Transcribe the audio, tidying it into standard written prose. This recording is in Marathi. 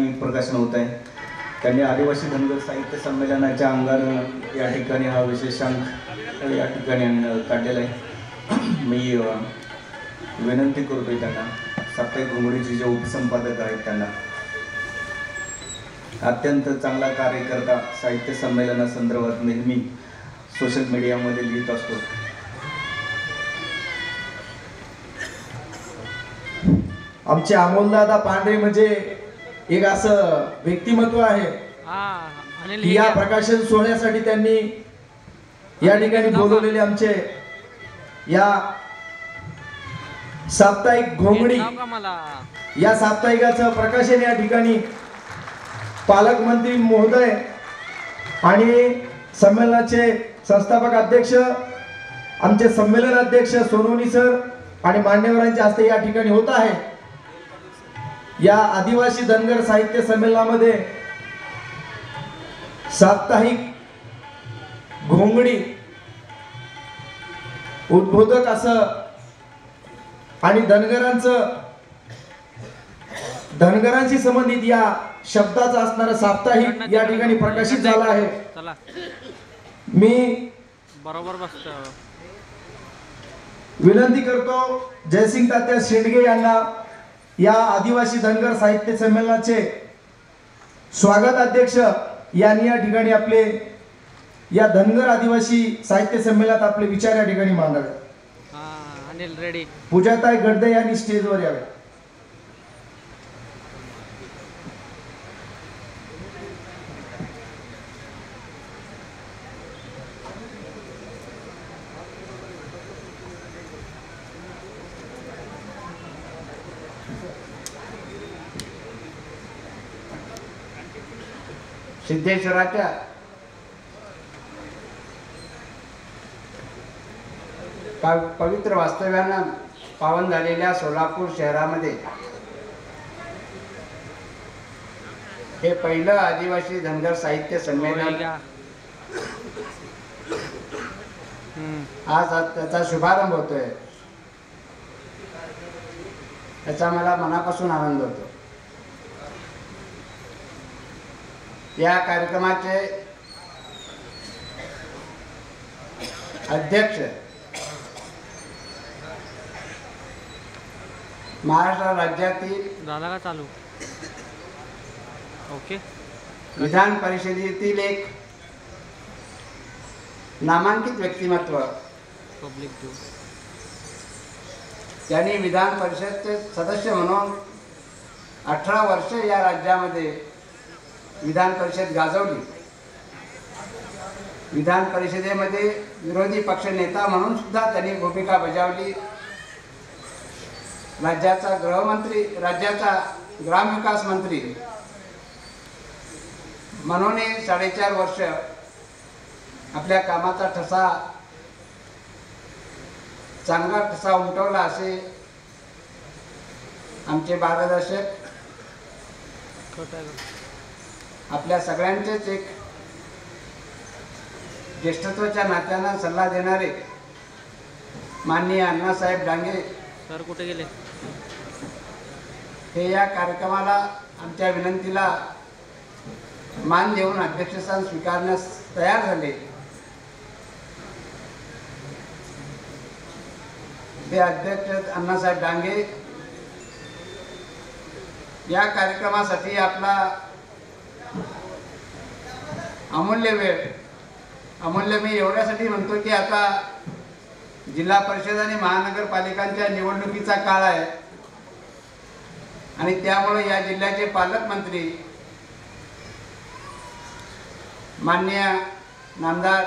ठिकाणी प्रकाशन होत आहे। त्यांनी आदिवासी धनगर साहित्य संमेलनाच्या अंगाने या ठिकाणी हा विशेषांक या ठिकाणी काढलेला आहे। मी विनंती करतोय त्यांना, साप्ताहिक घोंगडीचे जे उपसंपादक आहेत त्यांना, अत्यंत चांगला कार्यकर्ता, साहित्य संमेलनासंदर्भात नेहमी सोशल मीडियामध्ये लिहित असतो। आमचे अमोलदादा पांढरे म्हणजे एक असं व्यक्तिमत्व आहे की या प्रकाशन सोहळ्यासाठी त्यांनी या ठिकाणी बोलवलेले आमचे या साप्ताहिक घोंगडी या साप्ताहिकाचं प्रकाशन या ठिकाणी पालकमंत्री महोदय आणि संमेलनाचे संस्थापक अध्यक्ष आमचे संमेलन अध्यक्ष सोनवणी सर आणि मान्यवरांच्या हस्ते या ठिकाणी होत आहे। या आदिवासी धनगर साहित्य संमेलनामध्ये साप्ताहिक घोंगडी उद्बोधक असं आणि धनगरांशी संबंधित या शब्दाचा असणारा साप्ताहिक या ठिकाणी प्रकाशित झाला आहे। मी बरोबर बसतो विनंती करतो जयसिंग तात्या शेंडगे यांना या आदिवासी धनगर साहित्य संमेलनाचे स्वागत अध्यक्ष यांनी या ठिकाणी आपले या धनगर आदिवासी साहित्य संमेलनात आपले विचार या ठिकाणी मांडावे। अनिल रेडी पूजाताई गडदे यांनी स्टेजवर यावे। सिद्धेश्वराच्या पवित्र वास्तव्यानं पावन झालेल्या सोलापूर शहरामध्ये हे पहिलं आदिवासी धनगर साहित्य संमेलन आज त्याचा शुभारंभ होतोय। याचा मला मनापासून आनंद होतो। या कार्यक्रमाचे अध्यक्ष महाराष्ट्र राज्यातील झाला का चालू? ओके। विधान परिषदेतील एक नामांकित व्यक्तिमत्व, पब्लिक टू त्यांनी विधान परिषदचे सदस्य म्हणून 18 वर्ष या राज्यामध्ये विधान परिषद गाजवली। विधान परिषदेमध्ये विरोधी पक्ष नेता म्हणून सुद्धा त्यांनी भूमिका बजावली। राज्याचा गृहमंत्री, राज्याचा ग्रामविकास मंत्री म्हणून 4.5 वर्ष आपल्या कामाचा ठसा, चांगला ठसा उमटवला असे आमचे मार्गदर्शक, आपल्या सगळ्यांचेच एक ज्येष्ठत्वाच्या नात्यानं सल्ला देणारे माननीय अण्णासाहेब डांगे सर कुठे गेले? हे या कार्यक्रमाला आमच्या विनंतीला मान देऊन अध्यक्षस्थान स्वीकारण्यास तयार झाले। ते अध्यक्ष अण्णासाहेब डांगे या कार्यक्रमासाठी आपला अमूल्य वेळ, अमूल्य मी एवढ्यासाठी म्हणतो की आता जिल्हा परिषद आणि महानगरपालिकांच्या निवडणुकीचा काळ आहे आणि त्यामुळे या जिल्ह्याचे पालकमंत्री माननीय नामदार